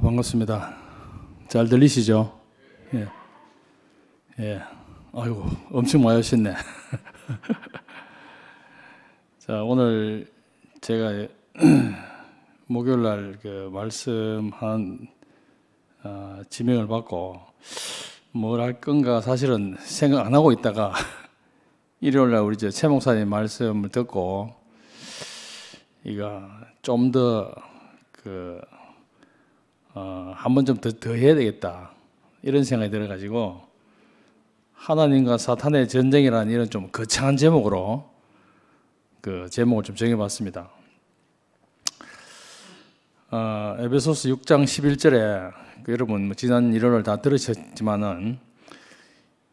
반갑습니다. 잘 들리시죠? 예. 예. 아이고, 엄청 많이 하셨네. 자, 오늘 제가 목요일 날 그 말씀한 지명을 받고 뭘 할 건가 사실은 생각 안 하고 있다가 일요일 날 우리 최 목사님 말씀을 듣고 이거 좀 더 한 번 좀 더 해야 되겠다 이런 생각이 들어가지고 하나님과 사탄의 전쟁이라는 이런 좀 거창한 제목으로 그 제목을 좀 정해봤습니다. 에베소서 6장 11절에 여러분 지난 일요일 다 들으셨지만은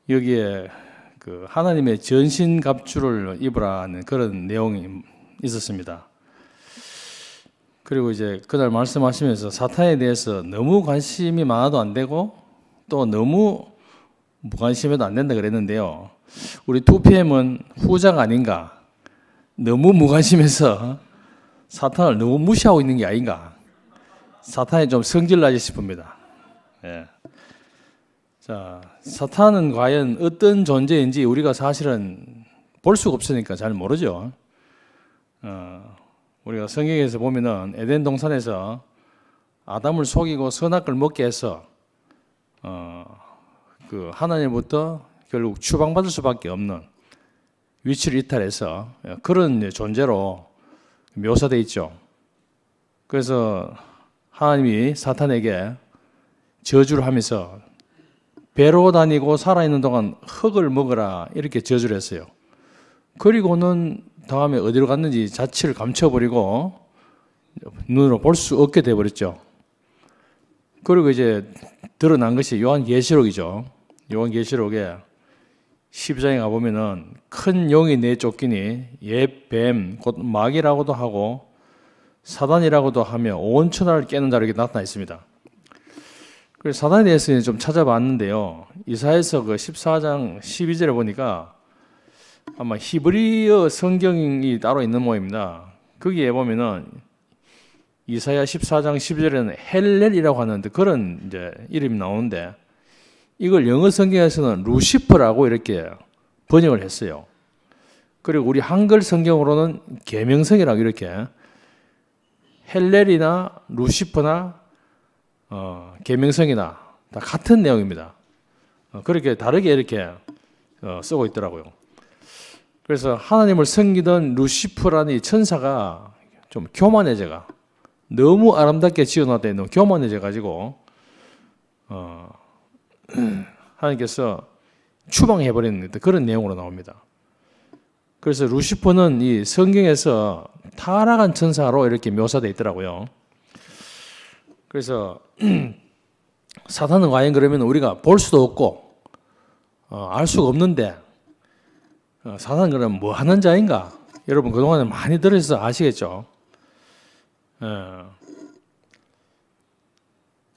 여기에 그 하나님의 전신갑주를 입으라는 그런 내용이 있었습니다. 그리고 이제 그날 말씀하시면서 사탄에 대해서 너무 관심이 많아도 안 되고 또 너무 무관심해도 안 된다 그랬는데요. 우리 2PM은 후자가 아닌가. 너무 무관심해서 사탄을 너무 무시하고 있는 게 아닌가. 사탄이 좀 성질나지 싶습니다. 예. 자, 사탄은 과연 어떤 존재인지 우리가 사실은 볼 수가 없으니까 잘 모르죠. 우리가 성경에서 보면은 에덴 동산에서 아담을 속이고 선악을 먹게 해서 그 하나님부터 결국 추방받을 수밖에 없는 위치를 이탈해서 그런 존재로 묘사되어 있죠. 그래서 하나님이 사탄에게 저주를 하면서 배로 다니고 살아있는 동안 흙을 먹으라 이렇게 저주를 했어요. 그리고는 다음에 어디로 갔는지 자취를 감춰버리고 눈으로 볼 수 없게 돼버렸죠. 그리고 이제 드러난 것이 요한계시록이죠. 요한계시록에 12장에 가보면은 큰 용이 내쫓기니 옛 뱀, 곧 마귀라고도 하고 사단이라고도 하며 온 천하를 깨는 자로 이렇게 나타나 있습니다. 그래서 사단에 대해서 좀 찾아봤는데요. 이사야서 그 14장 12절에 보니까 아마 히브리어 성경이 따로 있는 모양입니다. 거기에 보면은 이사야 14장 12절에는 헬렐이라고 하는데 그런 이제 이름이 나오는데 이걸 영어 성경에서는 루시퍼라고 이렇게 번역을 했어요. 그리고 우리 한글 성경으로는 계명성이라고 이렇게 헬렐이나 루시퍼나 계명성이나 다 같은 내용입니다. 그렇게 다르게 이렇게 쓰고 있더라고요. 그래서 하나님을 섬기던 루시퍼라는 이 천사가 좀 교만해져가 너무 아름답게 지어놨다 너무 교만해져가지고 하나님께서 추방해버리는 그런 내용으로 나옵니다. 그래서 루시퍼는 이 성경에서 타락한 천사로 이렇게 묘사되어 있더라고요. 그래서 사탄은 과연 그러면 우리가 볼 수도 없고 알 수가 없는데 사탄은 그러면 뭐 하는 자인가? 여러분 그동안에 많이 들으셔서 아시겠죠?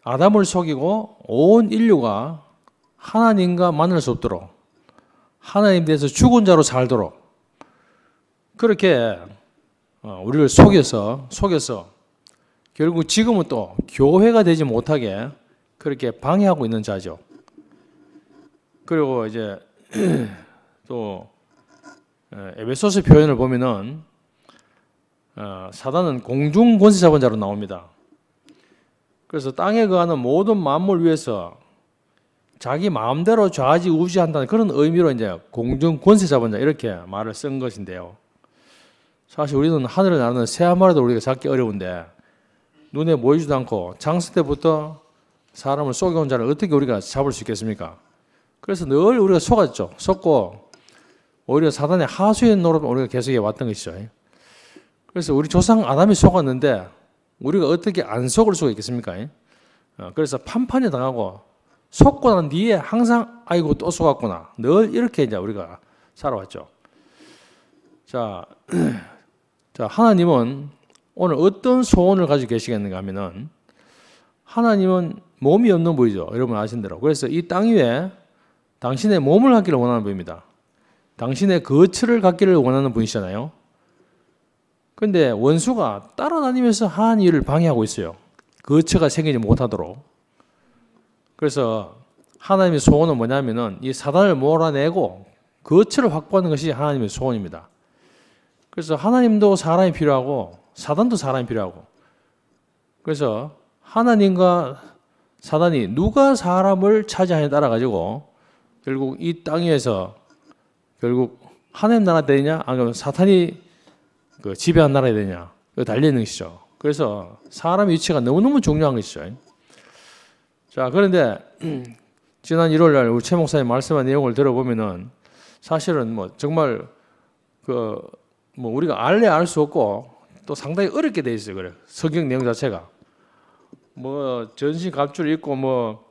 아담을 속이고 온 인류가 하나님과 만날 수 없도록 하나님에 대해서 죽은 자로 살도록 그렇게 우리를 속여서 결국 지금은 또 교회가 되지 못하게 그렇게 방해하고 있는 자죠. 그리고 이제 또 에베소서 표현을 보면은 사단은 공중 권세 잡은 자로 나옵니다. 그래서 땅에 거하는 모든 만물 위에서 자기 마음대로 좌지우지한다는 그런 의미로 이제 공중 권세 잡은 자 이렇게 말을 쓴 것인데요. 사실 우리는 하늘을 나르는 새 한 마리도 우리가 잡기 어려운데 눈에 보이지도 않고 창세 때부터 사람을 속여온 자를 어떻게 우리가 잡을 수 있겠습니까? 그래서 늘 우리가 속았죠. 속고 오히려 사단의 하수인 노릇 우리가 계속해 왔던 것이죠. 그래서 우리 조상 아담이 속았는데 우리가 어떻게 안 속을 수가 있겠습니까? 그래서 판판이 당하고 속고 난 뒤에 항상 아이고 또 속았구나. 늘 이렇게 이제 우리가 살아왔죠. 자, 하나님은 오늘 어떤 소원을 가지고 계시겠는가 하면은 하나님은 몸이 없는 분이죠. 여러분 아신 대로. 그래서 이 땅 위에 당신의 몸을 갖기를 원하는 분입니다. 당신의 거처를 갖기를 원하는 분이시잖아요. 근데 원수가 따라다니면서 하나님 일을 방해하고 있어요. 거처가 생기지 못하도록. 그래서 하나님의 소원은 뭐냐면은 이 사단을 몰아내고 거처를 확보하는 것이 하나님의 소원입니다. 그래서 하나님도 사람이 필요하고 사단도 사람이 필요하고, 그래서 하나님과 사단이 누가 사람을 차지하느냐에 따라 가지고 결국 이 땅 위에서 결국 하나님 나라 되느냐 아니면 사탄이 그 지배한 나라가 되느냐 달려 있는 것이죠. 그래서 사람의 위치가 너무너무 중요한 것이죠. 자, 그런데 지난 1월 날 우리 최 목사님 말씀한 내용을 들어보면은 사실은 뭐 정말 그 뭐 우리가 알래 알 수 없고 또 상당히 어렵게 돼 있어요. 그래. 성경 내용 자체가 뭐 전신 갑주를 입고 뭐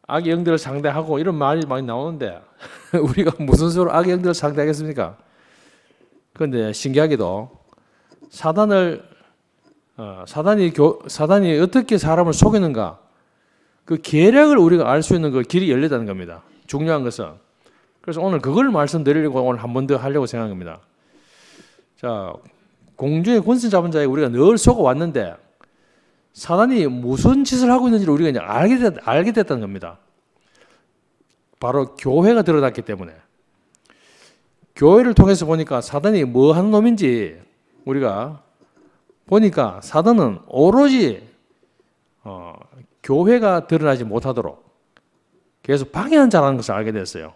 악의 영들을 상대하고 이런 말이 많이 나오는데 우리가 무슨 수로 악의 영들을 상대하겠습니까? 그런데 신기하게도 사단이 어떻게 사람을 속이는가 그 계략을 우리가 알 수 있는 그 길이 열렸다는 겁니다. 중요한 것은. 그래서 오늘 그걸 말씀드리려고 오늘 한 번 더 하려고 생각한 겁니다. 자, 공중의 권세 잡은 자에게 우리가 늘 속아왔는데 사단이 무슨 짓을 하고 있는지를 우리가 이제 알게 됐다는 겁니다. 바로 교회가 드러났기 때문에. 교회를 통해서 보니까 사단이 뭐 하는 놈인지 우리가 보니까 사단은 오로지 교회가 드러나지 못하도록 계속 방해한 자라는 것을 알게 됐어요.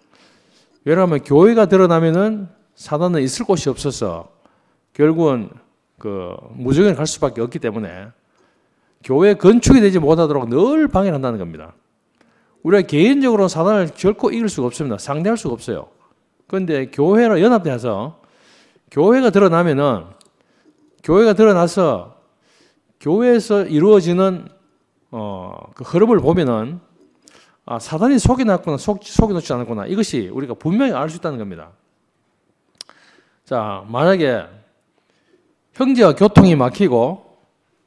왜냐하면 교회가 드러나면은 사단은 있을 곳이 없어서 결국은 그 무적에 갈 수밖에 없기 때문에 교회 건축이 되지 못하도록 늘 방해를 한다는 겁니다. 우리가 개인적으로 사단을 결코 이길 수가 없습니다. 상대할 수가 없어요. 그런데 교회로 연합돼서 교회가 드러나서 교회에서 이루어지는 그 흐름을 보면은 아, 사단이 속여놨구나, 속여놓지 않았구나. 이것이 우리가 분명히 알 수 있다는 겁니다. 자, 만약에 형제와 교통이 막히고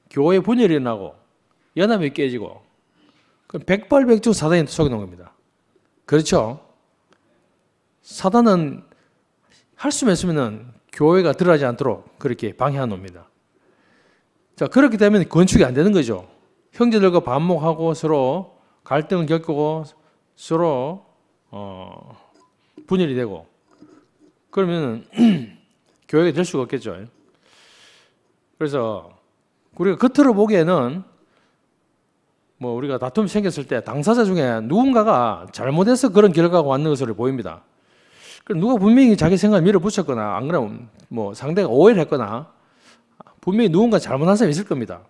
교회 분열이 나고 연합이 깨지고 그럼 백발백중 사단이 속여놓은 겁니다. 그렇죠? 사단은 할 수만 있으면 교회가 드러나지 않도록 그렇게 방해한 놈입니다. 자, 그렇게 되면 건축이 안 되는 거죠. 형제들과 반목하고 서로 갈등을 겪고 서로 분열이 되고 그러면 교회가 될 수가 없겠죠. 그래서 우리가 겉으로 보기에는 뭐 우리가 다툼이 생겼을 때 당사자 중에 누군가가 잘못해서 그런 결과가 왔는 것으로 보입니다. 누가 분명히 자기 생각을 밀어붙였거나 안 그러면 뭐 상대가 오해를 했거나 분명히 누군가 잘못한 사람이 있을 겁니다.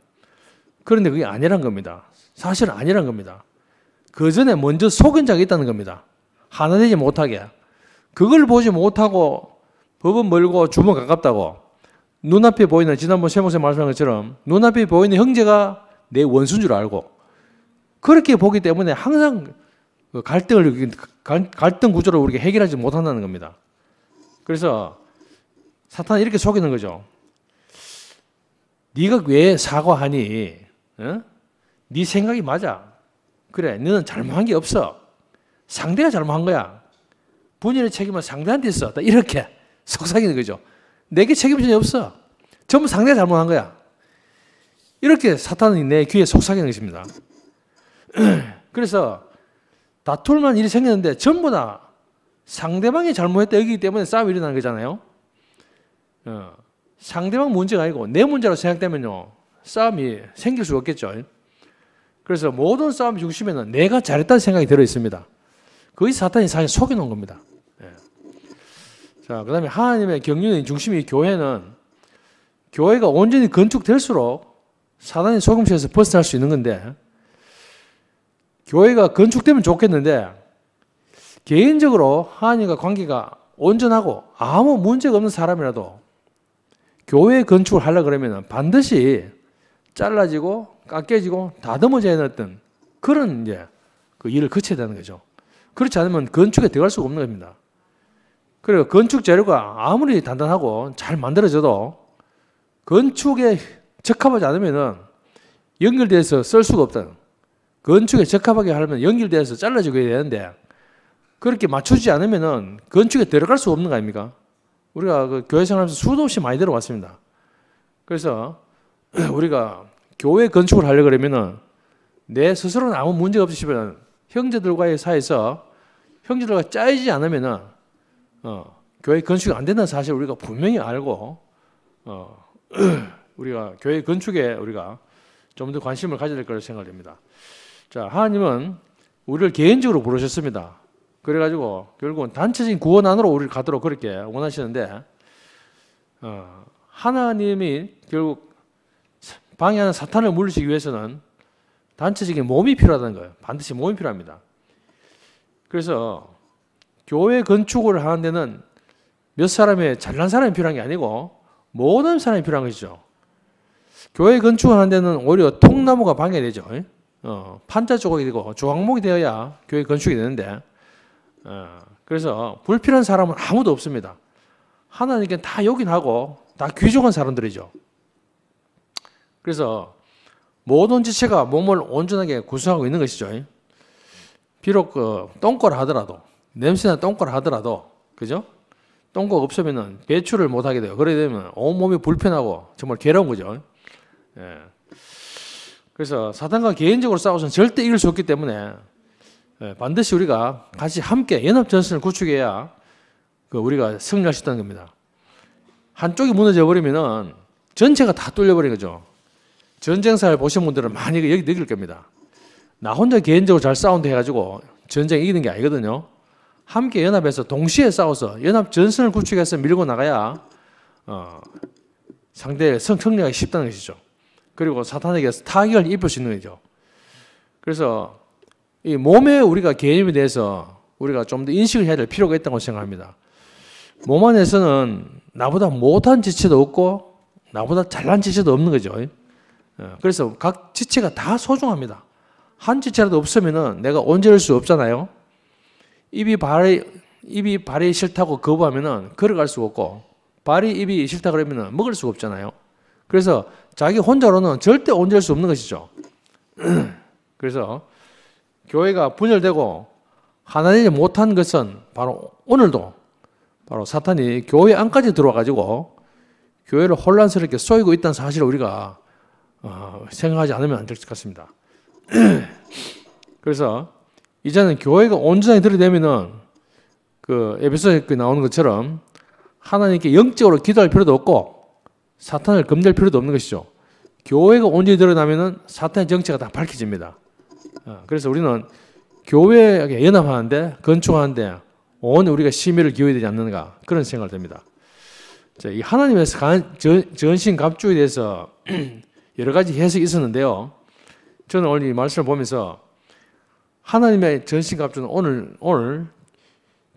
그런데 그게 아니란 겁니다. 사실은 아니란 겁니다. 그 전에 먼저 속인 자가 있다는 겁니다. 하나 되지 못하게. 그걸 보지 못하고 법은 멀고 주문 가깝다고 눈앞에 보이는 지난번 세모세 말씀한 것처럼 눈앞에 보이는 형제가 내 원수인 줄 알고 그렇게 보기 때문에 항상 갈등 구조를 우리가 해결하지 못한다는 겁니다. 그래서 사탄은 이렇게 속이는 거죠. 네가 왜 사과하니? 네 생각이 맞아. 그래, 너는 잘못한 게 없어. 상대가 잘못한 거야. 분열의 책임은 상대한테 있어. 이렇게 속삭이는 거죠. 내게 책임이 전혀 없어. 전부 상대가 잘못한 거야. 이렇게 사탄이 내 귀에 속삭이는 것입니다. 그래서 다툴만 일이 생겼는데 전부 다 상대방이 잘못했다 여기기 때문에 싸움이 일어나는 거잖아요. 상대방 문제가 아니고 내 문제로 생각되면요 싸움이 생길 수가 없겠죠. 그래서 모든 싸움 중심에는 내가 잘했다는 생각이 들어 있습니다. 그것이 사탄이 사실 속여놓은 겁니다. 자, 그 다음에 하나님의 경륜의 중심이 교회는 교회가 온전히 건축될수록 사단의 속임수에서 벗어날 수 있는 건데 교회가 건축되면 좋겠는데 개인적으로 하나님과 관계가 온전하고 아무 문제가 없는 사람이라도 교회 건축을 하려고 그러면 반드시 잘라지고 깎여지고 다듬어져야 하는 어떤 그런 이제 그 일을 거쳐야 되는 거죠. 그렇지 않으면 건축에 들어갈 수가 없는 겁니다. 그리고 건축 재료가 아무리 단단하고 잘 만들어져도 건축에 적합하지 않으면 연결돼서 쓸 수가 없다는. 건축에 적합하게 하려면 연결돼서 잘라지고 해야 되는데 그렇게 맞추지 않으면 건축에 들어갈 수 없는 거 아닙니까? 우리가 그 교회 생활하면서 수도 없이 많이 들어왔습니다. 그래서 우리가 교회 건축을 하려고 그러면은 내 스스로는 아무 문제가 없으시면 형제들과의 사이에서 형제들과 짜이지 않으면은 교회 건축이 안 된다는 사실을 우리가 분명히 알고 우리가 교회 건축에 우리가 좀 더 관심을 가져야 될 거라고 생각됩니다. 자, 하나님은 우리를 개인적으로 부르셨습니다. 그래가지고 결국은 단체적인 구원 안으로 우리를 가도록 그렇게 원하시는데 하나님이 결국 방해하는 사탄을 물리치기 위해서는 단체적인 몸이 필요하다는 거예요. 반드시 몸이 필요합니다. 그래서 교회 건축을 하는 데는 몇 사람의 잘난 사람이 필요한 게 아니고 모든 사람이 필요한 것이죠. 교회 건축을 하는 데는 오히려 통나무가 방해되죠. 판자 조각이 되고 조각목이 되어야 교회 건축이 되는데 그래서 불필요한 사람은 아무도 없습니다. 하나님께 다 요긴하고 다 귀족한 사람들이죠. 그래서 모든 지체가 몸을 온전하게 구성하고 있는 것이죠. 비록 똥꼬를 하더라도 냄새나 똥꼬를 하더라도 그죠? 똥꼬가 없으면 배출을 못하게 돼요. 그러게 되면 온몸이 불편하고 정말 괴로운 거죠. 예. 그래서 사탄과 개인적으로 싸워서는 절대 이길 수 없기 때문에 반드시 우리가 같이 함께 연합전선을 구축해야 우리가 승리할 수 있다는 겁니다. 한쪽이 무너져 버리면 전체가 다 뚫려버린 거죠. 전쟁사를 보신 분들은 많이 여기 느낄 겁니다. 나 혼자 개인적으로 잘 싸운다 해가지고 전쟁 이기는 게 아니거든요. 함께 연합해서 동시에 싸워서 연합전선을 구축해서 밀고 나가야 상대의 승리하기 쉽다는 것이죠. 그리고 사탄에게 타격을 입을 수 있는 거죠. 그래서 이 몸의 우리가 개념에 대해서 우리가 좀 더 인식을 해야 될 필요가 있다고 생각합니다. 몸 안에서는 나보다 못한 지체도 없고 나보다 잘난 지체도 없는 거죠. 그래서 각 지체가 다 소중합니다. 한 지체라도 없으면 내가 온전할 수 없잖아요. 입이 발이 싫다고 거부하면 걸어갈 수가 없고 발이 입이 싫다 그러면 먹을 수가 없잖아요. 그래서 자기 혼자로는 절대 온전할 수 없는 것이죠. 그래서 교회가 분열되고 하나님이 못한 것은 바로 오늘도 바로 사탄이 교회 안까지 들어와가지고 교회를 혼란스럽게 쏘이고 있다는 사실을 우리가 생각하지 않으면 안 될 것 같습니다. 그래서 이제는 교회가 온전하게 들이대면은 에베소서에 나오는 것처럼 하나님께 영적으로 기도할 필요도 없고 사탄을 검낼 필요도 없는 것이죠. 교회가 온전히 드러나면은 사탄의 정체가 다 밝혀집니다. 그래서 우리는 교회에 연합하는데 건축하는데 온 우리가 심혈을 기울여야 되지 않는가 그런 생각을 듭니다. 이 하나님의 전신갑주에 대해서 여러 가지 해석이 있었는데요. 저는 오늘 이 말씀을 보면서 하나님의 전신갑주는 오늘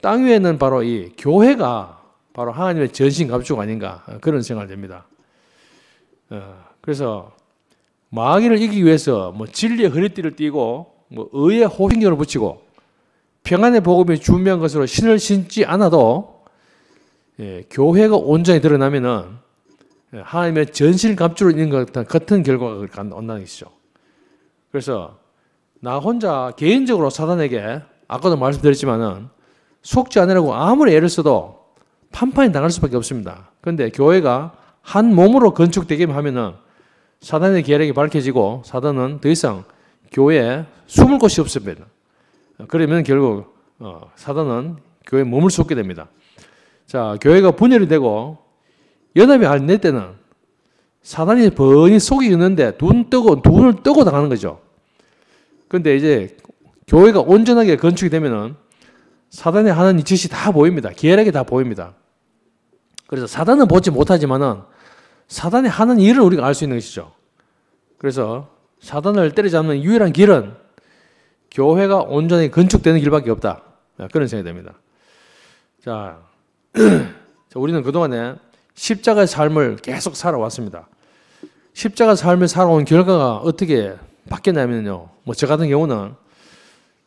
땅 위에는 바로 이 교회가 바로 하나님의 전신갑주가 아닌가 그런 생각을 듭니다. 그래서 마귀를 이기기 위해서 진리의 허리띠를 띠고 의의 호신경을 붙이고 평안의 복음이 준비한 것으로 신을 신지 않아도 교회가 온전히 드러나면은 하나님의 전신갑주로 있는 것 같은 결과가 온다는 것이죠. 그래서 나 혼자 개인적으로 사단에게 아까도 말씀드렸지만은 속지 않으라고 아무리 애를 써도 판판이 당할 수밖에 없습니다. 그런데 교회가 한 몸으로 건축되기만 하면은 사단의 계략이 밝혀지고 사단은 더 이상 교회에 숨을 곳이 없습니다. 그러면 결국 사단은 교회에 몸을 쏟게 됩니다. 자, 교회가 분열이 되고 연합이 안 될 때는 사단이 번히 속이 있는데 눈을 뜨고 당하는 거죠. 그런데 이제 교회가 온전하게 건축이 되면은 사단이 하는 짓이 다 보입니다. 계략이 다 보입니다. 그래서 사단은 보지 못하지만은 사단이 하는 일을 우리가 알 수 있는 것이죠. 그래서 사단을 때려잡는 유일한 길은 교회가 온전히 건축되는 길밖에 없다. 그런 생각이 듭니다. 자, 우리는 그동안에 십자가의 삶을 계속 살아왔습니다. 십자가 삶을 살아온 결과가 어떻게 바뀌었냐면요. 저 같은 경우는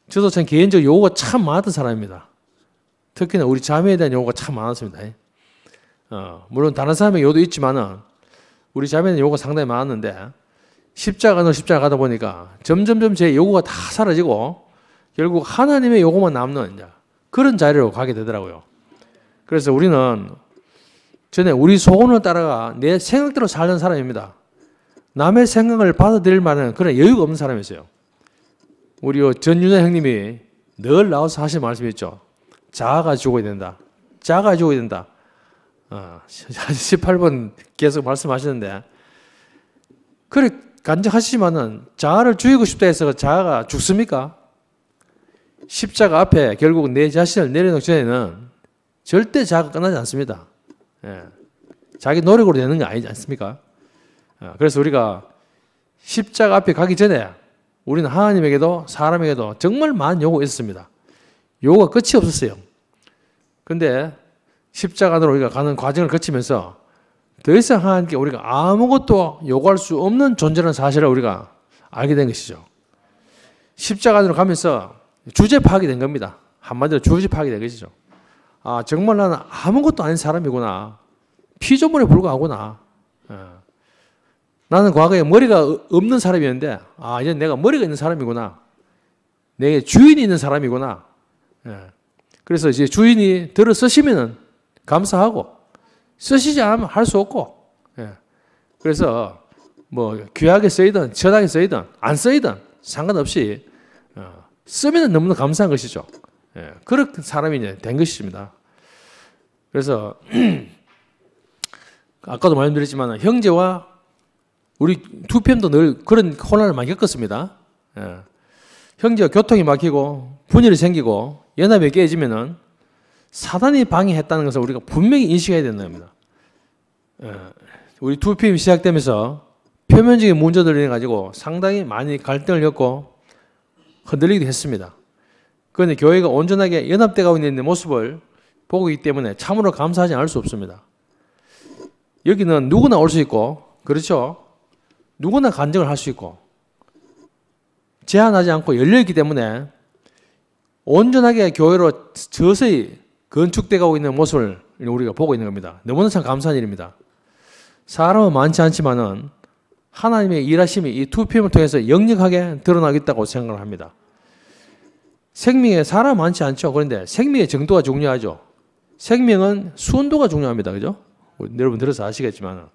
저도 참 개인적 요구가 참 많았던 사람입니다. 특히나 우리 자매에 대한 요구가 참 많았습니다. 물론 다른 사람의 요구도 있지만은 우리 자매는 요구가 상당히 많았는데 십자가 가다 보니까 점점점 제 요구가 다 사라지고 결국 하나님의 요구만 남는 그런 자리로 가게 되더라고요. 그래서 우리는 저는 우리 소원을 따라가 내 생각대로 살는 사람입니다. 남의 생각을 받아들일 만한 그런 여유가 없는 사람이었어요. 우리 전윤현 형님이 늘 나와서 하신 말씀이 있죠. 자아가 죽어야 된다. 자아가 죽어야 된다. 18번 계속 말씀하시는데 그래 간직하시지만은 자아를 죽이고 싶다 해서 자아가 죽습니까? 십자가 앞에 결국 내 자신을 내려놓기 전에는 절대 자아가 끝나지 않습니다. 예. 자기 노력으로 되는 게 아니지 않습니까? 그래서 우리가 십자가 앞에 가기 전에 우리는 하나님에게도 사람에게도 정말 많은 요구가 있었습니다. 요구가 끝이 없었어요. 근데 십자가로 우리가 가는 과정을 거치면서 더 이상 하나님께 우리가 아무것도 요구할 수 없는 존재라는 사실을 우리가 알게 된 것이죠. 십자가로 가면서 주제 파악이 된 겁니다. 한마디로 주제 파악이 된 것이죠. 아, 정말 나는 아무것도 아닌 사람이구나. 피조물에 불과하구나. 나는 과거에 머리가 없는 사람이었는데, 아, 이제 내가 머리가 있는 사람이구나. 내게 주인이 있는 사람이구나. 그래서 이제 주인이 들어 쓰시면은 감사하고, 쓰시지 않으면 할 수 없고, 그래서 뭐 귀하게 쓰이든, 천하게 쓰이든, 안 쓰이든 상관없이 쓰면 너무나 감사한 것이죠. 그런 사람이 이제 된 것입니다. 그래서 아까도 말씀드렸지만 형제와 우리 2PM도 늘 그런 혼란을 많이 겪었습니다. 형제가 교통이 막히고 분열이 생기고 연합이 깨지면은 사단이 방해했다는 것을 우리가 분명히 인식해야 된다는 겁니다. 우리 2PM 시작되면서 표면적인 문제들을 인해 가지고 상당히 많이 갈등을 겪고 흔들리기도 했습니다. 그런데 교회가 온전하게 연합돼 가고 있는 모습을 보고 있기 때문에 참으로 감사하지 않을 수 없습니다. 여기는 누구나 올 수 있고, 그렇죠? 누구나 간증을 할 수 있고, 제한하지 않고 열려있기 때문에 온전하게 교회로 서서히 건축돼 가고 있는 모습을 우리가 보고 있는 겁니다. 너무나 참 감사한 일입니다. 사람은 많지 않지만은 하나님의 일하심이 이 2PM을 통해서 역력하게 드러나겠다고 생각을 합니다. 생명에 사람 많지 않죠. 그런데 생명의 정도가 중요하죠. 생명은 순도가 중요합니다. 그죠? 여러분 들어서 아시겠지만.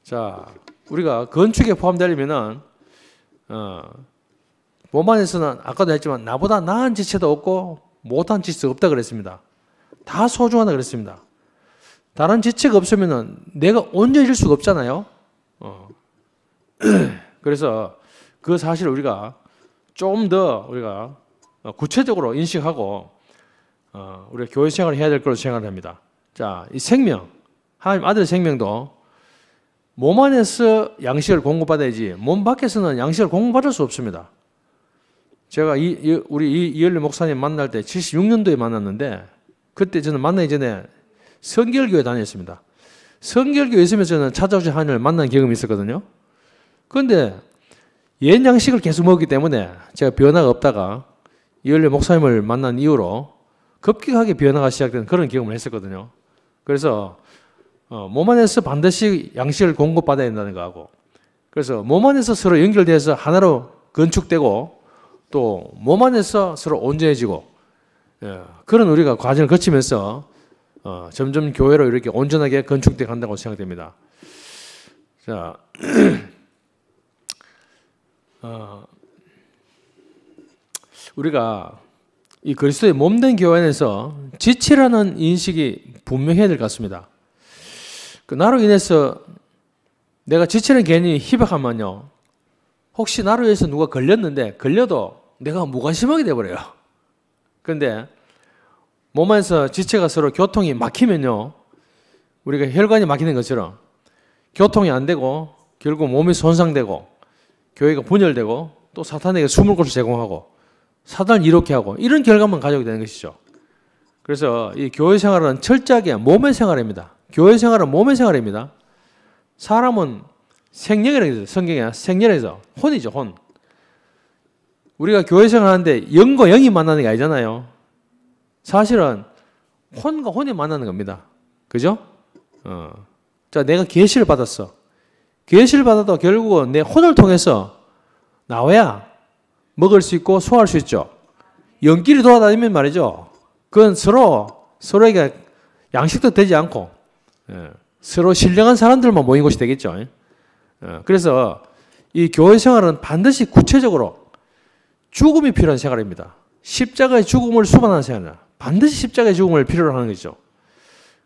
자, 우리가 건축에 포함되려면은, 몸 안에서는 아까도 했지만 나보다 나은 지체도 없고 못한 지체도 없다 그랬습니다. 다 소중하다 그랬습니다. 다른 지체가 없으면은 내가 온전해질 수가 없잖아요. 그래서 그 사실을 우리가 좀 더 우리가 구체적으로 인식하고 우리가 교회 생활을 해야 될 거로 생각을 합니다. 자, 이 생명, 하나님 아들의 생명도 몸 안에서 양식을 공급받아야지 몸 밖에서는 양식을 공급받을 수 없습니다. 제가 우리 이열리 목사님 만날 때 76년도에 만났는데 그때 저는 만나기 전에 성결교회 다녔습니다. 성결교회 있으면서 저는 찾아오신 하나님을 만난 경험이 있었거든요. 그런데 옛 양식을 계속 먹기 때문에 제가 변화가 없다가 이열리 목사님을 만난 이후로 급격하게 변화가 시작된 그런 경험을 했었거든요. 그래서 몸 안에서 반드시 양식을 공급받아야 된다는 거하고, 그래서 몸 안에서 서로 연결돼서 하나로 건축되고 또 몸 안에서 서로 온전해지고, 그런 우리가 과정을 거치면서 점점 교회로 이렇게 온전하게 건축돼 간다고 생각됩니다. 자, 우리가 이 그리스도의 몸된 교회 안에서 지체라는 인식이 분명해야 될 것 같습니다. 나로 인해서 내가 지체라는 개념이 희박하면요, 혹시 나로 인해서 누가 걸렸는데 걸려도 내가 무관심하게 돼버려요. 그런데 몸 안에서 지체가 서로 교통이 막히면요, 우리가 혈관이 막히는 것처럼 교통이 안 되고 결국 몸이 손상되고 교회가 분열되고 또 사탄에게 숨을 곳을 제공하고 사단을 이롭게 하고 이런 결과만 가져오게 되는 것이죠. 그래서 이 교회 생활은 철저하게 몸의 생활입니다. 교회 생활은 몸의 생활입니다. 사람은 생명이라고 해서 성경에 생명에서 혼이죠, 혼. 우리가 교회 생활하는데 영과 영이 만나는 게 아니잖아요. 사실은 혼과 혼이 만나는 겁니다. 그죠? 자, 내가 계시를 받았어. 계시를 받아도 결국은 내 혼을 통해서 나와야 먹을 수 있고 소화할 수 있죠. 영끼리 돌아다니면 말이죠, 그건 서로에게 양식도 되지 않고 서로 신령한 사람들만 모인 곳이 되겠죠. 그래서 이 교회 생활은 반드시 구체적으로 죽음이 필요한 생활입니다. 십자가의 죽음을 수반하는 생활이다. 반드시 십자가의 죽음을 필요로 하는 것이죠.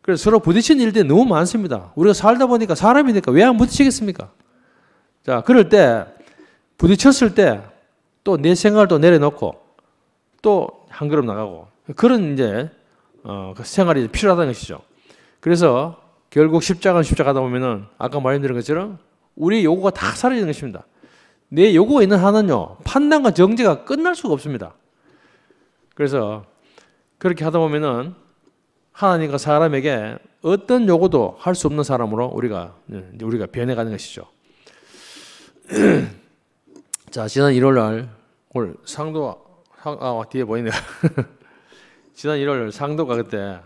그래서 서로 부딪히는 일들이 너무 많습니다. 우리가 살다 보니까 사람이니까 왜 안 부딪히겠습니까? 자, 그럴 때 부딪혔을 때 또 내 생각을 또 내려놓고 또 한 걸음 나가고 그런 이제 그 생활이 필요하다는 것이죠. 그래서 결국 십자가는 십자가다 보면은 아까 말씀드린 것처럼 우리의 요구가 다 사라지는 것입니다. 내 요구가 있는 한은요 판단과 정죄가 끝날 수가 없습니다. 그래서 그렇게 하다 보면은 하나님과 사람에게 어떤 요구도 할 수 없는 사람으로 우리가 변해가는 것이죠. 자, 지난 일요일 날 오늘 상도 뒤에 보이네요. 지난 일요일 상도가 그때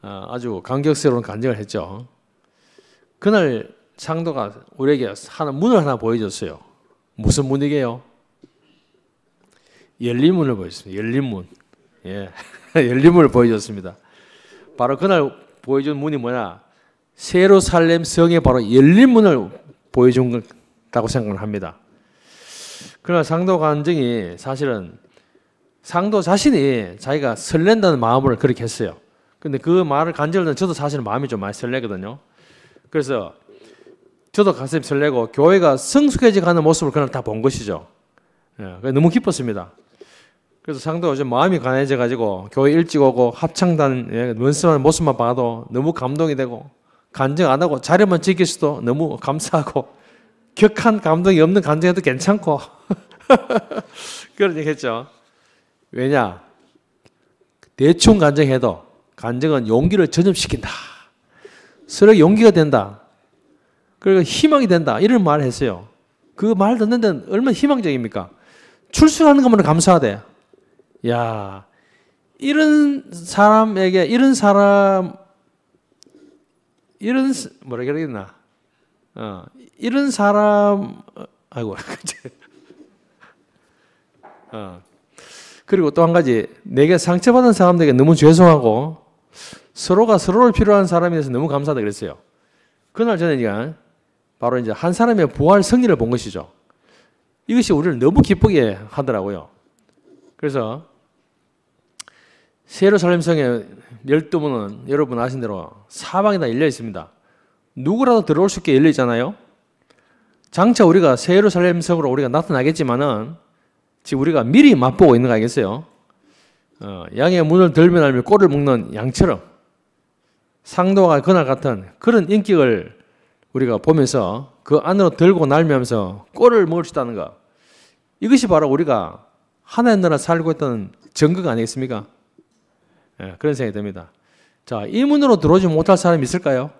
아주 감격스러운 간증을 했죠. 그날 상도가 우리에게 문을 하나 보여줬어요. 무슨 문이게요? 열린 문을 보여줬습니다. 열린 문. 예, 열린 문을 보여줬습니다. 바로 그날 보여준 문이 뭐냐? 예루살렘 성에 바로 열린 문을 보여준 거라고 생각을 합니다. 그러나 상도 간증이 사실은 상도 자신이 자기가 설렌다는 마음을 그렇게 했어요. 근데 그 말을 간증을 듣는 저도 사실 마음이 좀 많이 설레거든요. 그래서 저도 가슴이 설레고 교회가 성숙해져 가는 모습을 그날 다 본 것이죠. 예, 너무 기뻤습니다. 그래서 상도가 요즘 마음이 간해져 가지고 교회 일찍 오고 합창단 연습하는 모습만 봐도 너무 감동이 되고 간증 안 하고 자료만 지켰어도 너무 감사하고 격한 감동이 없는 간증해도 괜찮고 그런 얘기 했죠. 왜냐? 대충 간증해도 간증은 용기를 전염시킨다. 서로 용기가 된다. 그리고 희망이 된다. 이런 말을 했어요. 그 말 듣는 데는 얼마나 희망적입니까? 출석하는 것만으로 감사하대. 야, 이런 사람에게 뭐라 그래야 되나? 이런 사람 아이고. 그리고 또 한 가지, 내게 상처받은 사람들에게 너무 죄송하고 서로가 서로를 필요한 사람이 돼서 너무 감사하다 그랬어요. 그날 저는 바로 이제 한 사람의 부활 승리를 본 것이죠. 이것이 우리를 너무 기쁘게 하더라고요. 그래서 예루살렘 성의 12문은 여러분 아신 대로 사방에 다 열려 있습니다. 누구라도 들어올 수 있게 열려 있잖아요. 장차 우리가 새 예루살렘 성으로 우리가 나타나겠지만은 지금 우리가 미리 맛보고 있는 거 알겠어요? 양의 문을 들면 알면 꼴을 먹는 양처럼 상도가 그날 같은 그런 인격을 우리가 보면서 그 안으로 들고 날면서 꼴을 먹을 수 있다는 거. 이것이 바로 우리가 하나님 나라 살고 있다는 증거가 아니겠습니까? 그런 생각이 듭니다. 자, 이 문으로 들어오지 못할 사람이 있을까요?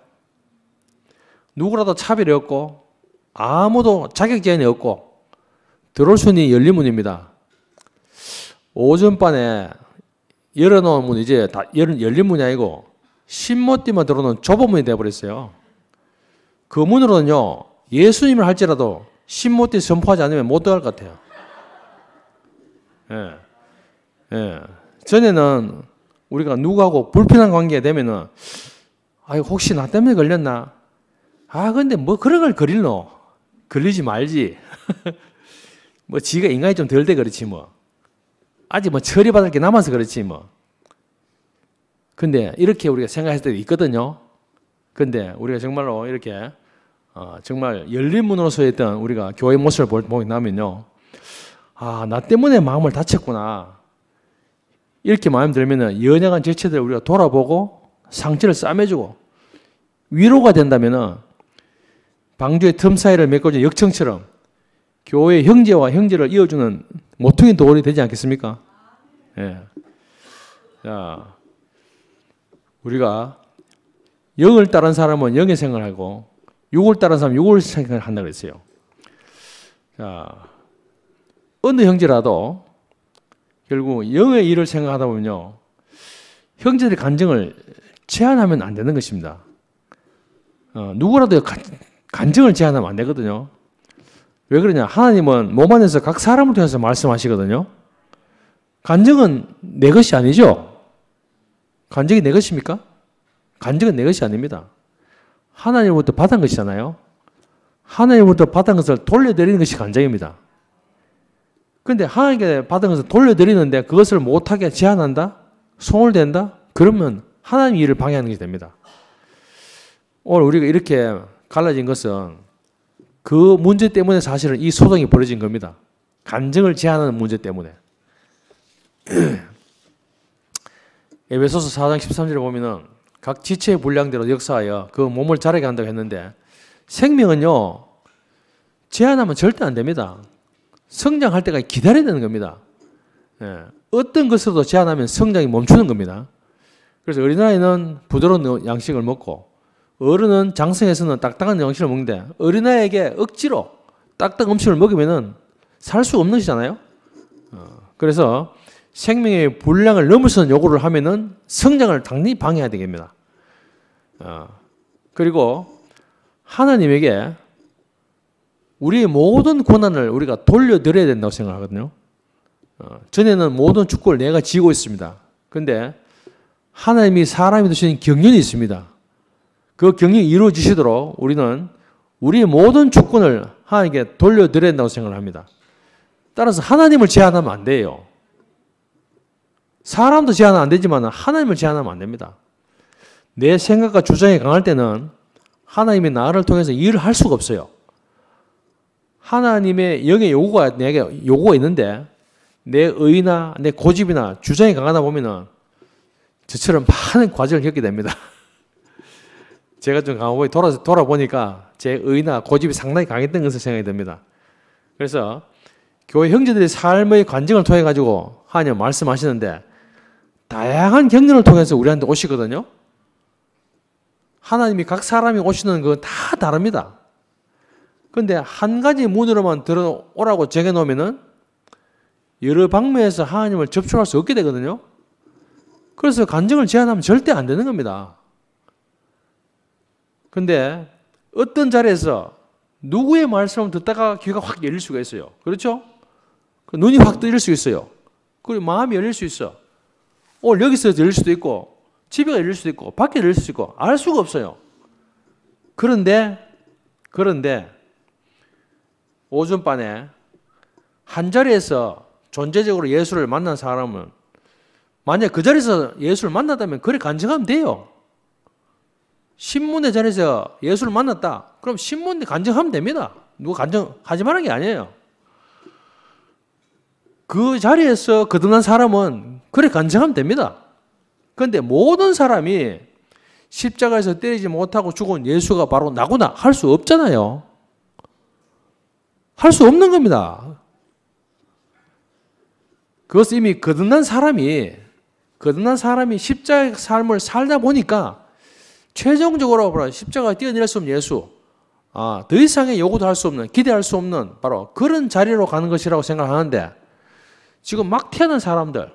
누구라도 차별이 없고 아무도 자격 제한이 없고 들어올 수 있는 열린 문입니다. 오전반에 열어놓은 문 이제 다 열린 문이 아니고 신모띠만 들어오는 좁은 문이 되어버렸어요. 그 문으로는요 예수님을 할지라도 신모띠 선포하지 않으면 못 들어갈 것 같아요. 전에는 우리가 누구하고 불편한 관계가 되면은 혹시 나 때문에 걸렸나? 근데 뭐 그런 걸 걸릴노? 걸리지 말지. 뭐 지가 인간이 좀 덜 돼 그렇지 뭐. 아직 뭐 처리받을 게 남아서 그렇지 뭐. 근데 이렇게 우리가 생각했을 때도 있거든요. 근데 우리가 정말로 이렇게 정말 열린 문으로서 했던 우리가 교회 모습을 보고 나면요. 나 때문에 마음을 다쳤구나. 이렇게 마음 들면은 연약한 지체들 우리가 돌아보고 상처를 싸매주고 위로가 된다면은 방주의 틈 사이를 메꿔준 역청처럼 교회 형제와 형제를 이어주는 모퉁이 돌이 되지 않겠습니까? 예. 자, 우리가 영을 따른 사람은 영의 생각을 하고 육을 따른 사람은 육을 생각을 한다고 했어요. 자, 어느 형제라도 결국 영의 일을 생각하다 보면요. 형제들의 간증을 제한하면 안 되는 것입니다. 누구라도 간증을 제한하면 안 되거든요. 왜 그러냐? 하나님은 몸 안에서 각 사람을 통해서 말씀하시거든요. 간증은 내 것이 아니죠? 간증이 내 것입니까? 간증은 내 것이 아닙니다. 하나님으로부터 받은 것이잖아요. 하나님으로부터 받은 것을 돌려드리는 것이 간증입니다. 그런데 하나님께 받은 것을 돌려드리는데 그것을 못하게 제한한다? 손을 댄다? 그러면 하나님 일을 방해하는 것이 됩니다. 오늘 우리가 이렇게 갈라진 것은 그 문제 때문에 사실은 이 소동이 벌어진 겁니다. 간증을 제한하는 문제 때문에. 에베소서 4장 13절에 보면은 각 지체의 분량대로 역사하여 그 몸을 자라게 한다고 했는데 생명은요 제한하면 절대 안 됩니다. 성장할 때까지 기다려야 되는 겁니다. 어떤 것으로도 제한하면 성장이 멈추는 겁니다. 그래서 어린아이는 부드러운 양식을 먹고 어른은 장성에서는 딱딱한 양식을 먹는데 어린아이에게 억지로 딱딱한 음식을 먹으면 살 수 없는 것이잖아요. 그래서 생명의 분량을 넘어서는 요구를 하면은 성장을 당연히 방해해야 되겠습니다. 그리고 하나님에게 우리의 모든 권한을 우리가 돌려드려야 된다고 생각하거든요. 전에는 모든 주권을 내가 지고 있습니다. 그런데 하나님이 사람이 주신 경륜이 있습니다. 그 경륜이 이루어지시도록 우리는 우리의 모든 주권을 하나님께 돌려드려야 된다고 생각을 합니다. 따라서 하나님을 제한하면 안 돼요. 사람도 제한하면 안 되지만 하나님을 제한하면 안 됩니다. 내 생각과 주장이 강할 때는 하나님이 나를 통해서 일을 할 수가 없어요. 하나님의 영의 요구가 내게 요구가 있는데 내 의나 내 고집이나 주장이 강하다 보면은 저처럼 많은 과정을 겪게 됩니다. 제가 좀 가만히 돌아보니까 제 의나 고집이 상당히 강했던 것을 생각이 듭니다. 그래서 교회 형제들의 삶의 간증을 통해 가지고 하나님 말씀하시는데 다양한 경륜을 통해서 우리한테 오시거든요. 하나님이 각 사람이 오시는 건 다 다릅니다. 그런데 한 가지 문으로만 들어오라고 정해놓으면은 여러 방면에서 하나님을 접촉할 수 없게 되거든요. 그래서 간증을 제한하면 절대 안 되는 겁니다. 그런데 어떤 자리에서 누구의 말씀을 듣다가 귀가 확 열릴 수가 있어요. 그렇죠? 눈이 확 뜨일 수 있어요. 그리고 마음이 열릴 수 있어. 오늘 여기서 열릴 수도 있고 집에 열릴 수도 있고 밖에 열릴 수도 있고 알 수가 없어요. 그런데 오전반에 한 자리에서 존재적으로 예수를 만난 사람은 만약 그 자리에서 예수를 만났다면 그래 간증하면 돼요. 신문의 자리에서 예수를 만났다. 그럼 신문에 간증하면 됩니다. 누가 간증하지 말라는 게 아니에요. 그 자리에서 거듭난 사람은 그래 간증하면 됩니다. 그런데 모든 사람이 십자가에서 때리지 못하고 죽은 예수가 바로 나구나 할 수 없잖아요. 할 수 없는 겁니다. 그것은 이미 거듭난 사람이 십자가의 삶을 살다 보니까 최종적으로 십자가에 뛰어내릴 수 없는 예수, 더 이상의 요구도 할 수 없는, 기대할 수 없는 바로 그런 자리로 가는 것이라고 생각하는데 지금 막 태어난 사람들,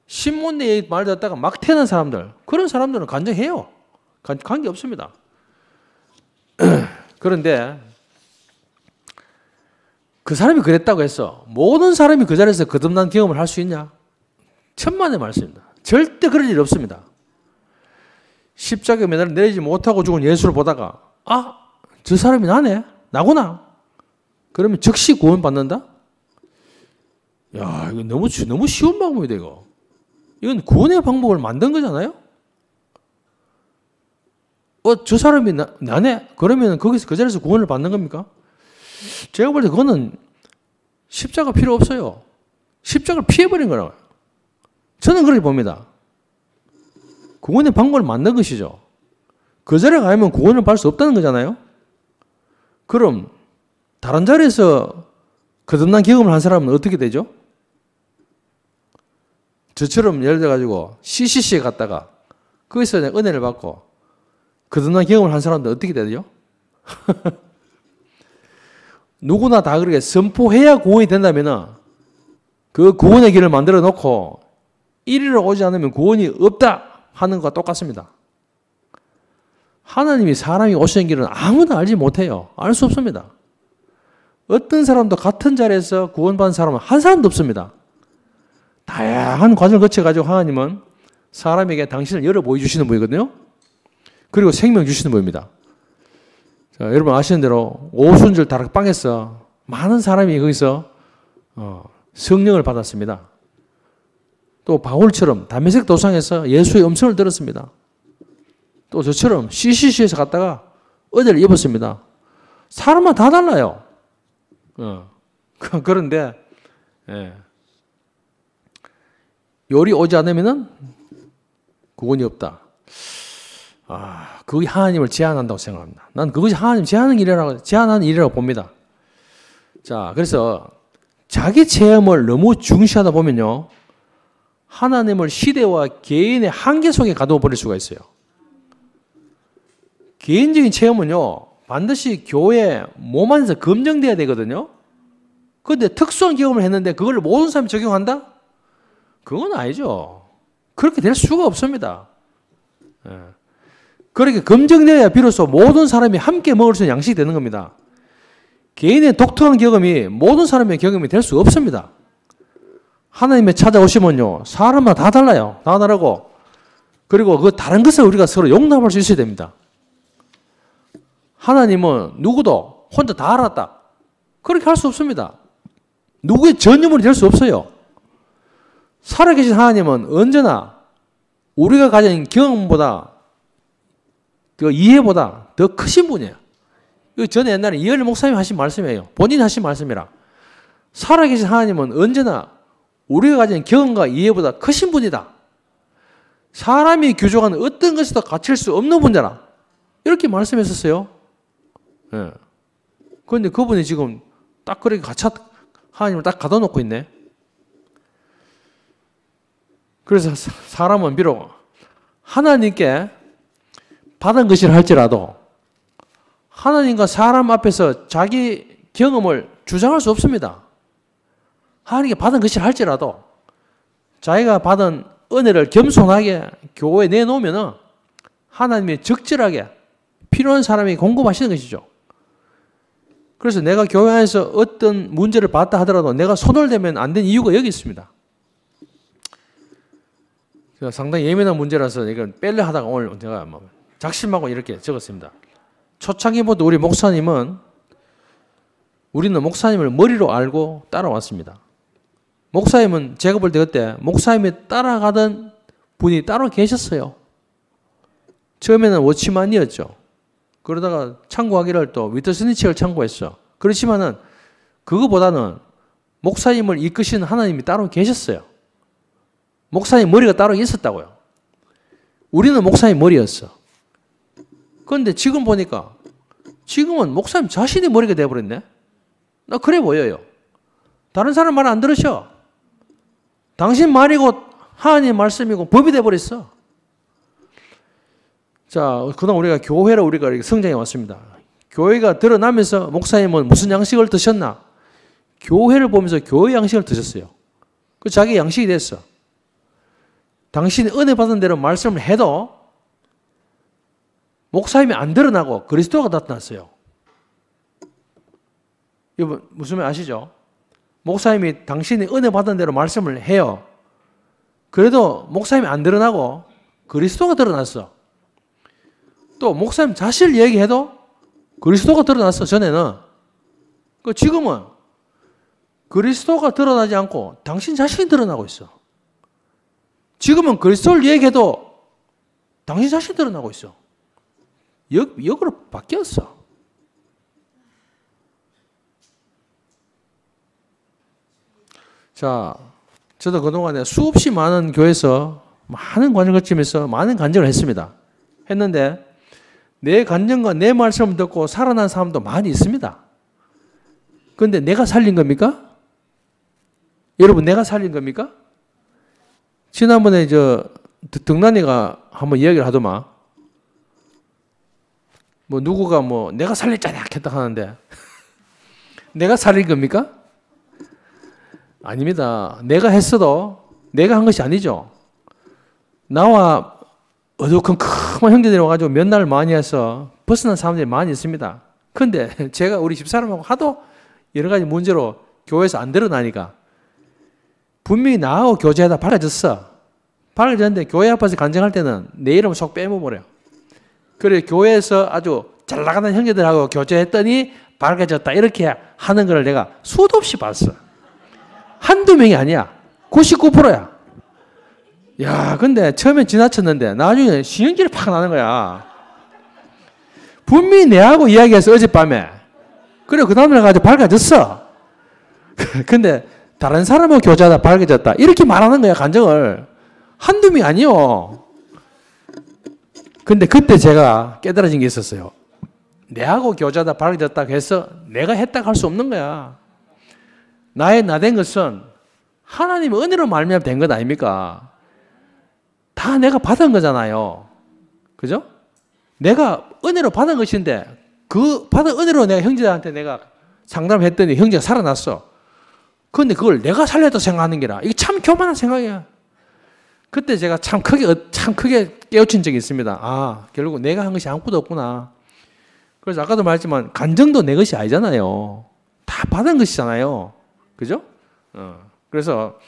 신문의 말 듣다가 막 태어난 사람들, 그런 사람들은 간증해요. 관계 없습니다. 그런데 그 사람이 그랬다고 해서 모든 사람이 그 자리에서 거듭난 경험을 할 수 있냐? 천만의 말씀입니다. 절대 그럴 일 없습니다. 십자가에 매달려 내리지 못하고 죽은 예수를 보다가 저 사람이 나네? 나구나? 그러면 즉시 구원받는다? 야, 이거 너무 쉬운 방법이다, 이거. 이건 구원의 방법을 만든 거잖아요? 저 사람이 나네? 그러면 거기서 그 자리에서 구원을 받는 겁니까? 제가 볼 때 그거는 십자가 필요 없어요. 십자가를 피해버린 거라고요. 저는 그렇게 봅니다. 구원의 방법을 만든 것이죠. 그 자리에 가면 구원을 받을 수 없다는 거잖아요. 그럼 다른 자리에서 거듭난 경험을 한 사람은 어떻게 되죠? 저처럼 예를 들어가지고 CCC에 갔다가 거기서 은혜를 받고 거듭난 경험을 한 사람도 어떻게 되죠? 누구나 다 그렇게 선포해야 구원이 된다면 그 구원의 길을 만들어 놓고 이리로 오지 않으면 구원이 없다 하는 것과 똑같습니다. 하나님이 사람이 오시는 길은 아무나 알지 못해요. 알 수 없습니다. 어떤 사람도 같은 자리에서 구원받은 사람은 한 사람도 없습니다. 다양한 과정을 거쳐가지고 하나님은 사람에게 당신을 열어 보여주시는 분이거든요. 그리고 생명 주시는 분입니다. 자, 여러분 아시는 대로 오순절 다락방에서 많은 사람이 거기서 성령을 받았습니다. 또 바울처럼 다메섹 도상에서 예수의 음성을 들었습니다. 또 저처럼 CCC에서 갔다가 어디를 입었습니다. 사람마다 다 달라요. 그런데 요리 오지 않으면은 구원이 없다. 그게 하나님을 제한한다고 생각합니다. 난 그것이 하나님 제한하는 일이라고 봅니다. 자, 그래서 자기 체험을 너무 중시하다 보면요, 하나님을 시대와 개인의 한계 속에 가두어 버릴 수가 있어요. 개인적인 체험은요, 반드시 교회 몸 안에서 검증돼야 되거든요. 그런데 특수한 경험을 했는데 그걸 모든 사람이 적용한다? 그건 아니죠. 그렇게 될 수가 없습니다. 그렇게 검증되어야 비로소 모든 사람이 함께 먹을 수 있는 양식이 되는 겁니다. 개인의 독특한 경험이 모든 사람의 경험이 될 수 없습니다. 하나님의 찾아오시면요, 사람마다 다 달라요. 다 다르고, 그리고 그 다른 것을 우리가 서로 용납할 수 있어야 됩니다. 하나님은 누구도 혼자 다 알았다, 그렇게 할 수 없습니다. 누구의 전유물이 될 수 없어요. 살아계신 하나님은 언제나 우리가 가진 경험보다, 그 이해보다 더 크신 분이에요. 이거 전에 옛날에 이현리 목사님이 하신 말씀이에요. 본인이 하신 말씀이라. 살아계신 하나님은 언제나 우리가 가진 경험과 이해보다 크신 분이다. 사람이 규정하는 어떤 것에도 갖출 수 없는 분이다. 이렇게 말씀했었어요. 그런데 그분이 지금 딱 그렇게 하나님을 딱 가둬놓고 있네. 그래서 사람은 비록 하나님께 받은 것이라 할지라도 하나님과 사람 앞에서 자기 경험을 주장할 수 없습니다. 하나님께 받은 것이라 할지라도 자기가 받은 은혜를 겸손하게 교회에 내놓으면 하나님이 적절하게 필요한 사람이 공급하시는 것이죠. 그래서 내가 교회 안에서 어떤 문제를 받다 하더라도 내가 손을 대면 안 되는 이유가 여기 있습니다. 제가 상당히 예민한 문제라서 이건 뺄려 하다가 오늘 제가 작심하고 이렇게 적었습니다. 초창기부터 우리는 목사님을 머리로 알고 따라왔습니다. 목사님은 제가 볼 때 그때 목사님이 따라가던 분이 따로 계셨어요. 처음에는 워치만이었죠. 그러다가 참고하기를 또 위트스니치를 참고했어. 그렇지만은 그거보다는 목사님을 이끄시는 하나님이 따로 계셨어요. 목사님 머리가 따로 있었다고요. 우리는 목사님 머리였어. 그런데 지금 보니까 지금은 목사님 자신이 머리가 되어버렸네. 나 그래 보여요. 다른 사람 말 안 들으셔. 당신 말이 곧 하나님 말씀이고 법이 되어버렸어. 자, 그동안 우리가 교회로 우리가 성장해 왔습니다. 교회가 드러나면서 목사님은 무슨 양식을 드셨나? 교회를 보면서 교회 양식을 드셨어요. 그 자기 양식이 됐어. 당신이 은혜 받은 대로 말씀을 해도 목사님이 안 드러나고 그리스도가 나타났어요. 여러분 무슨 말 아시죠? 목사님이 당신이 은혜 받은 대로 말씀을 해요. 그래도 목사님이 안 드러나고 그리스도가 드러났어. 또 목사님 자신을 얘기해도 그리스도가 드러났어. 전에는. 지금은 그리스도가 드러나지 않고 당신 자신이 드러나고 있어. 지금은 그리스도를 얘기해도 당신 자신이 드러나고 있어. 역으로 바뀌었어. 자, 저도 그동안에 수없이 많은 교회에서 많은 관을 거치면서 많은 간증을 했습니다. 했는데 내 간증과 내 말씀을 듣고 살아난 사람도 많이 있습니다. 그런데 내가 살린 겁니까? 여러분 내가 살린 겁니까? 지난번에 등란이가 한번 이야기를 하더만 누구가 내가 살렸잖아 했다 하는데 내가 살린 겁니까? 아닙니다. 내가 했어도 내가 한 것이 아니죠. 나와 어두컴 형제들이 와가지고 몇 날 많이 해서 벗어난 사람들이 많이 있습니다. 근데 제가 우리 집사람하고 하도 여러 가지 문제로 교회에서 안 드러나니까 분명히 나하고 교제하다 밝아졌어. 밝아졌는데 교회 앞에서 간증할 때는 내 이름을 속 빼먹어버려요. 그래 교회에서 아주 잘 나가는 형제들하고 교제했더니 밝아졌다 이렇게 하는 걸 내가 수도 없이 봤어. 한두 명이 아니야. 99%야. 야, 근데 처음엔 지나쳤는데 나중에 신경질이 팍 나는 거야. 분명히 내하고 이야기해서 어젯밤에. 그래 그 다음날 가지고 밝아졌어. 근데 다른 사람하고 교제하다 밝아졌다 이렇게 말하는 거야. 감정을. 한두 명이 아니요. 근데 그때 제가 깨달아진 게 있었어요. 내하고 교제하다 밝아졌다고 해서 내가 했다고 할 수 없는 거야. 나의 나된 것은 하나님의 은혜로 말미암아 된 것 아닙니까? 다 내가 받은 거잖아요. 그죠? 내가 은혜로 받은 것인데 그 받은 은혜로 내가 형제한테 내가 상담을 했더니 형제가 살아났어. 그런데 그걸 내가 살렸다고 생각하는 게라 이게 참 교만한 생각이야. 그때 제가 참 크게 깨우친 적이 있습니다. 아, 결국 내가 한 것이 아무것도 없구나. 그래서 아까도 말했지만 간정도 내 것이 아니잖아요. 다 받은 것이잖아요. 그죠? 그래서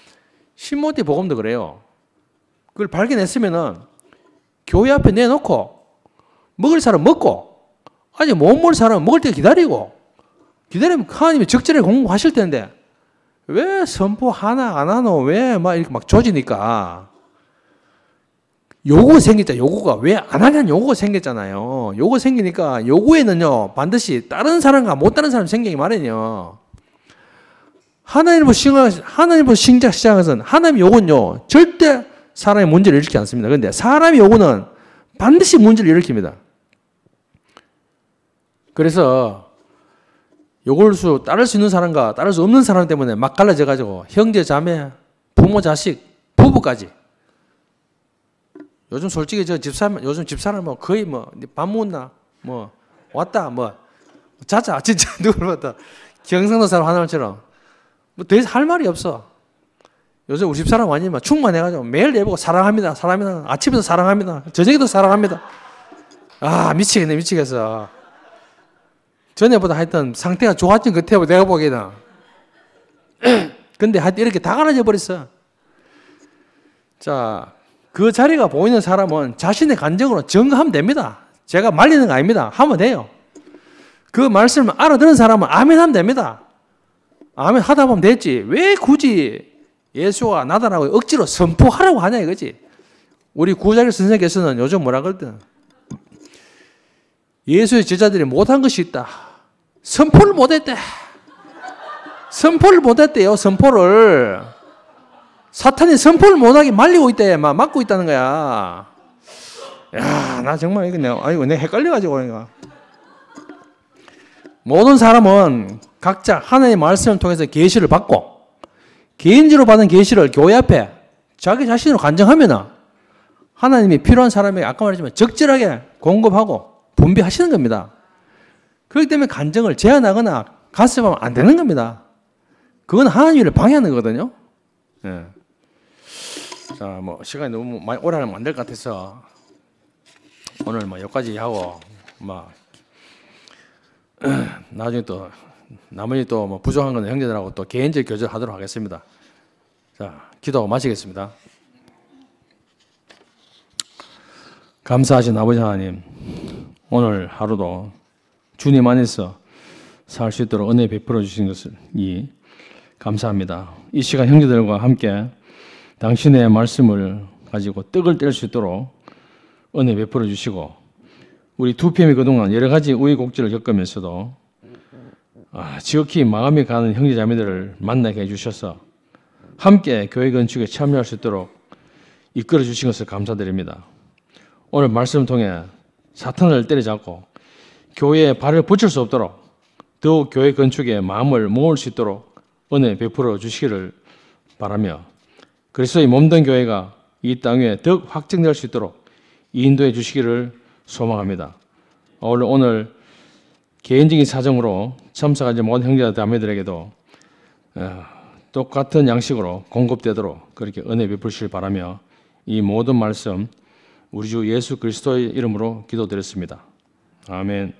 신모티 복음도 그래요. 그걸 발견했으면은 교회 앞에 내놓고 먹을 사람 먹고 아직 못 먹을 사람 먹을 때 기다리면 하나님이 적절하게 공부하실 텐데 왜 선포 하나 안 하노? 왜 막 이렇게 막 조지니까 요구가 생겼잖아요. 요구가 왜 안 하냐는 요구가 생겼잖아요. 요구 생기니까 요구에는요 반드시 다른 사람과 못 다른 사람 생기기 마련이요. 하나님으로 시작해서는 하나님 요구는요 절대 사람의 문제를 일으키지 않습니다. 그런데 사람의 요구는 반드시 문제를 일으킵니다. 그래서 요구를 따를 수 있는 사람과 따를 수 없는 사람 때문에 막 갈라져가지고 형제, 자매, 부모, 자식, 부부까지. 요즘 솔직히 요즘 집사람 뭐 거의 뭐 밥 먹었나 뭐 왔다 뭐 자자 진짜 누굴 봤다 경상도 사람 하나처럼 뭐 더 이상 할 말이 없어. 요즘 우리 집사람 아니면 충만해가지고 매일 내보고 사랑합니다. 아침에도 사랑합니다. 저녁에도 사랑합니다. 아 미치겠네 미치겠어. 전에보다 하여튼 상태가 좋아진 것 같아요. 내가 보기에는. 근데 하여튼 이렇게 다 갈라져 버렸어. 자, 그 자리가 보이는 사람은 자신의 감정으로 증거하면 됩니다. 제가 말리는 거 아닙니다. 하면 돼요. 그 말씀을 알아들은 사람은 아멘 하면 됩니다. 아멘 하다 보면 됐지. 왜 굳이 예수가 나다라고 억지로 선포하라고 하냐 이거지. 우리 구자기 선생님께서는 요즘 뭐라 그러든 예수의 제자들이 못한 것이 있다. 선포를 못했대. 선포를 못했대요. 선포를. 사탄이 선포를 못하게 말리고 있대. 막 막고 있다는 거야. 야, 나 정말 이거 내가 헷갈려가지고 그러니까. 모든 사람은 각자 하나님의 말씀을 통해서 계시를 받고 개인적으로 받은 계시를 교회 앞에 자기 자신으로 간증하면 하나님이 필요한 사람에게 아까 말했지만 적절하게 공급하고 분배하시는 겁니다. 그렇기 때문에 간증을 제한하거나 가슴하면 안 되는 겁니다. 그건 하나님을 방해하는 거거든요. 예. 자, 뭐 시간이 너무 많이 오래 하면 안 될 것 같아서 오늘 뭐 여기까지 하고 막 나중에 또 나머지 또 뭐 부족한 건 형제들하고 또 개인적 교제를 하도록 하겠습니다. 자, 기도하고 마치겠습니다. 감사하신 아버지 하나님, 오늘 하루도 주님 안에서 살 수 있도록 은혜 베풀어 주신 것을 감사합니다. 이 시간 형제들과 함께 당신의 말씀을 가지고 떡을 뗄 수 있도록 은혜 베풀어 주시고 우리 두 팸이 그동안 여러 가지 우여곡절을 겪으면서도 지극히 마음이 가는 형제자매들을 만나게 해주셔서 함께 교회 건축에 참여할 수 있도록 이끌어 주신 것을 감사드립니다. 오늘 말씀을 통해 사탄을 때려잡고 교회에 발을 붙일 수 없도록 더욱 교회 건축에 마음을 모을 수 있도록 은혜 베풀어 주시기를 바라며 그리스도의 몸된 교회가 이 땅 위에 더욱 확증될 수 있도록 인도해 주시기를 소망합니다. 오늘 개인적인 사정으로 참석하지 못한 형제자매들에게도 똑같은 양식으로 공급되도록 그렇게 은혜 베푸시길 바라며 이 모든 말씀 우리 주 예수 그리스도의 이름으로 기도드렸습니다. 아멘.